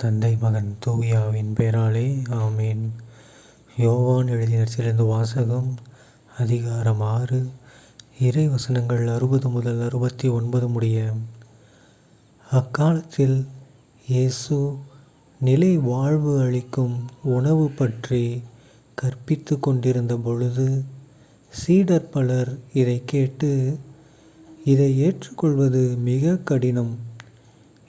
தந்தை மகன் தூயாவின் பெயராலே ஆமேன். யோவான் எழுதிய நற்செய்தியிலிருந்து வாசகம். அதிகாரம் 6, இறை வசனங்கள் 60 முதல் 69 முடிய. அக்காலத்தில் இயேசு நிலை வாழ்வு அளிக்கும் உணவு பற்றி கற்பித்து கொண்டிருந்த பொழுது சீடர் பலர் இதை கேட்டு, இதை ஏற்றுக்கொள்வது மிக கடினம்,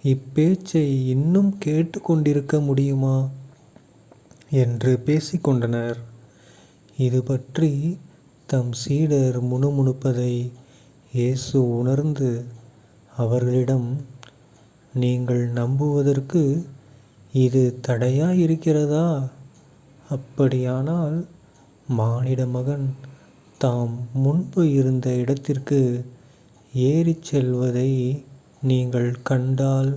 இப்பேச்சை இன்னும் கேட்டு கொண்டிருக்க முடியுமா என்று பேசிக்கொண்டனர். இது பற்றி தம் சீடர் முணுமுணுப்பதை இயேசு உணர்ந்து அவர்களிடம், நீங்கள் நம்புவதற்கு இது தடையாயிருக்கிறதா? அப்படியானால் மானிட மகன் தாம் முன்பு இருந்த இடத்திற்கு ஏறிச் செல்வதை நீங்கள் கண்டால்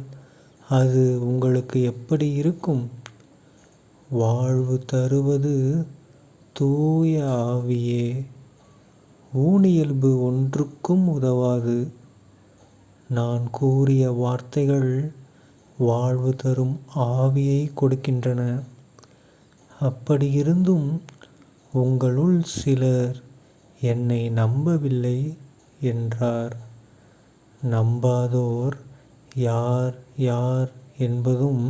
அது உங்களுக்கு எப்படி இருக்கும்? வாழ்வு தருவது தூய ஆவியே. ஊனியல்பு ஒன்றுக்கும் உதவாது. நான் கூறிய வார்த்தைகள் வாழ்வு தரும் ஆவியை கொடுக்கின்றன. அப்படியிருந்தும் உங்களுள் சிலர் என்னை நம்பவில்லை என்றார். நம்பாதோர் யார் யார் என்பதும்,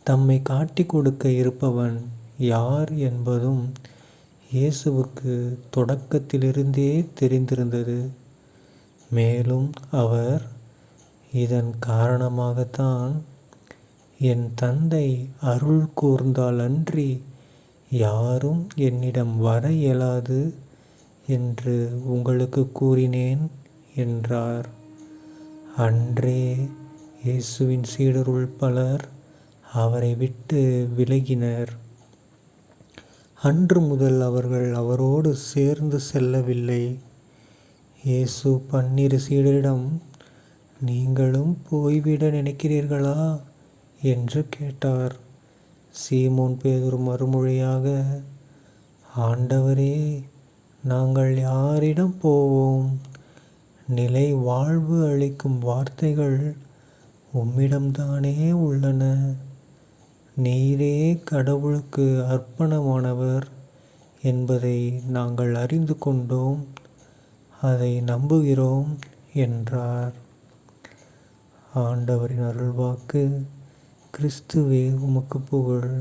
தம்மை காட்டிக் கொடுக்க இருப்பவன் யார் என்பதும் இயேசுவுக்கு தொடக்கத்திலிருந்தே தெரிந்திருந்தது. மேலும் அவர், இதன் காரணமாகத்தான் என் தந்தை அருள் கூர்ந்தால் அன்றி யாரும் என்னிடம் வர இயலாது என்று உங்களுக்கு கூறினேன் என்றார். அன்றே இயேசுவின் சீடருள் பலர் அவரை விட்டு விலகினர். அன்று முதல் அவர்கள் அவரோடு சேர்ந்து செல்லவில்லை. இயேசு 12 சீடரிடம், நீங்களும் போய்விட நினைக்கிறீர்களா என்று கேட்டார். சீமோன் பேதுரு மறுமொழியாக, ஆண்டவரே, நாங்கள் யாரிடம் போவோம்? நிலை வாழ்வு அளிக்கும் வார்த்தைகள் உம்மிடம்தானே உள்ளன. நீரே கடவுளுக்கு அர்ப்பணமானவர் என்பதை நாங்கள் அறிந்து கொண்டோம், அதை நம்புகிறோம் என்றார். ஆண்டவரின் அருள்வாக்கு. கிறிஸ்துவே உமக்கு புகழ்.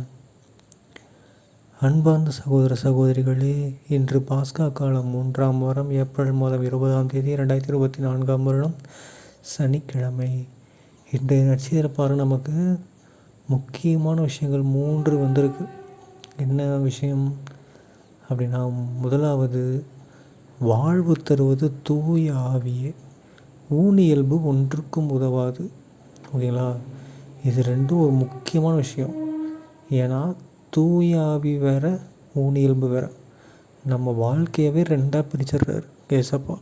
அன்பார்ந்த சகோதர சகோதரிகளே, இன்று பாஸ்கா காலம் 3ஆம் வாரம், ஏப்ரல் மாதம் 20ஆம் தேதி 2024ஆம் வருடம், சனிக்கிழமை. இன்றைய நற்செய்தியில் பாருங்கள், நமக்கு முக்கியமான விஷயங்கள் 3 வந்திருக்கு. என்ன விஷயம் அப்படின்னா, முதலாவது, வாழ்வு தருவது தூய ஆவியே. ஊனியல்பு ஒன்றுக்கும் உதவாது. ஓகேங்களா? இது ரெண்டும் ஒரு முக்கியமான விஷயம். ஏன்னா தூய ஆவி வேற, ஊனியல்பு வேற. நம்ம வாழ்க்கையவே 2ஆக பிரிச்சிடுறாரு ஏசப்பா.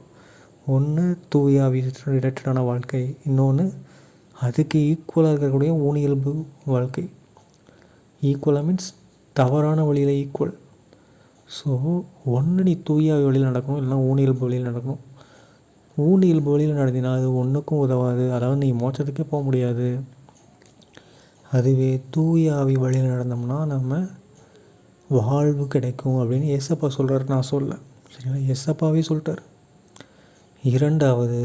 ஒன்று தூய ஆவி ரிலேட்டடான வாழ்க்கை, இன்னொன்று அதுக்கு ஈக்குவலாக இருக்கக்கூடிய ஊனியல்பு வாழ்க்கை. ஈக்குவலாக மீன்ஸ் தவறான வழியில் ஈக்குவல். ஸோ ஒன்று நீ தூய ஆவி வழியில் நடக்கணும், இல்லைனா ஊனியல்பு வழியில் நடக்கணும். ஊனியல்பு வழியில் நடத்தினா அது ஒன்றுக்கும் உதவாது, அதாவது நீ மோட்சத்துக்கே போக முடியாது. அதுவே தூய ஆவி வழியில் நடந்தோம்னா நம்ம வாழ்வு கிடைக்கும் அப்படின்னு ஏசப்பா சொல்கிறாரு, நான் சொல்ல. சரிங்களா? ஏசப்பாவே சொல்லிட்டார். இரண்டாவது,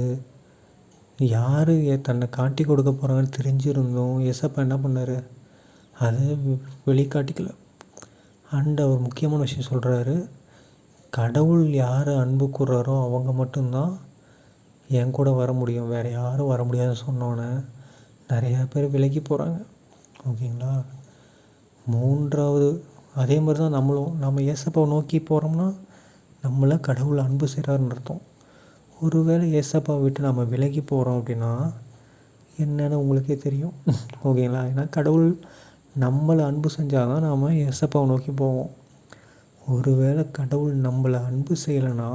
யார் தன்னை காட்டி கொடுக்க போகிறாங்கன்னு தெரிஞ்சிருந்தோம் ஏசப்பா என்ன பண்ணார்? அதை வெளிக்காட்டிக்கல. அவர் முக்கியமான விஷயம் சொல்கிறாரு, கடவுள் யார் அன்பு கூறுறாரோ அவங்க மட்டும்தான் என் கூட வர முடியும், வேறு யாரும் வர முடியாதுன்னு சொன்னோன்னே நிறையா பேர் விலகி போகிறாங்க. ஓகேங்களா? மூன்றாவது, அதே மாதிரி தான் நம்ம ஏசப்பாவை நோக்கி போகிறோம்னா நம்மளை கடவுள் அன்பு செய்கிறாருன்னு அர்த்தம். ஒருவேளை ஏசப்பாவை விட்டு நம்ம விலகி போகிறோம் அப்படின்னா என்னென்னு உங்களுக்கே தெரியும். ஓகேங்களா? ஏன்னா கடவுள் நம்மளை அன்பு செஞ்சால் தான் நாம் ஏசப்பாவை நோக்கி போவோம். ஒருவேளை கடவுள் நம்மளை அன்பு செய்யலைன்னா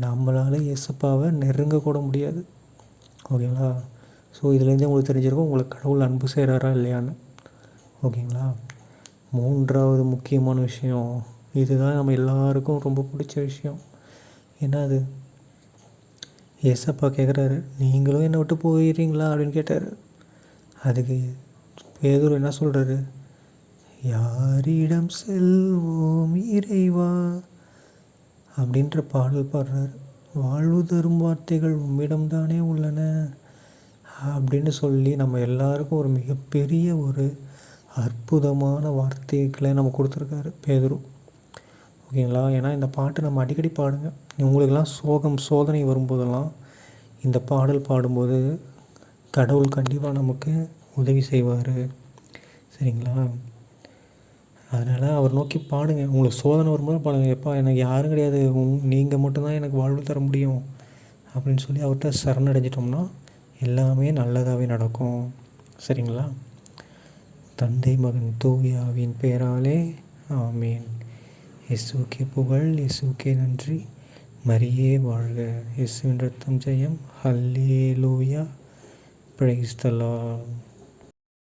நம்மளால் ஏசப்பாவை நெருங்கக்கூட முடியாது. ஓகேங்களா? ஸோ இதுலேருந்தே உங்களுக்கு தெரிஞ்சிருக்கும் உங்களுக்கு கடவுள் அன்பு செய்கிறாரா இல்லையான்னு. ஓகேங்களா? மூன்றாவது முக்கியமான விஷயம், இதுதான் நம்ம எல்லாருக்கும் ரொம்ப பிடிச்ச விஷயம். என்ன அது? ஏசப்பா கேட்குறாரு, நீங்களும் என்னை விட்டு போயிடுறீங்களா அப்படின்னு கேட்டார். அதுக்கு பேதுரு என்ன சொல்கிறாரு? யாரிடம் செல்வோம் இறைவா அப்படின்ற பாடல் பாடுறாரு. வாழ்வு தரும் வார்த்தைகள் உம்மிடம்தானே உள்ளன அப்படின்னு சொல்லி நம்ம எல்லாருக்கும் ஒரு மிகப்பெரிய ஒரு அற்புதமான வார்த்தைகளை நம்ம கொடுத்துருக்காரு பேதுரு. ஓகேங்களா? ஏன்னா இந்த பாட்டு நம்ம அடிக்கடி பாடுங்க. உங்களுக்கெல்லாம் சோதனை வரும்போதெல்லாம் இந்த பாடல் பாடும்போது கடவுள் கண்டிப்பாக நமக்கு உதவி செய்வார். சரிங்களா? அதனால் அவர் நோக்கி பாடுங்க. உங்களுக்கு சோதனை வரும்போது பாடுங்க. எப்பா எனக்கு யாரும் கிடையாது, நீங்கள் மட்டும்தான் எனக்கு வாழ்வு தர முடியும் அப்படின்னு சொல்லி அவர்கிட்ட சரணடைஞ்சிட்டோம்னா எல்லாமே நல்லதாகவே நடக்கும். சரிங்களா? தந்தை மகன் தூய ஆவியின் பெயராலே ஆமீன். இயேசுவுக்கே புகழ், இயேசுவுக்கே நன்றி, மரியே வாழ்க, இயேசுவின் ரத்தம் ஜெயம், ஹல்லேலூயா, பிரைஸ் தி லார்ட்.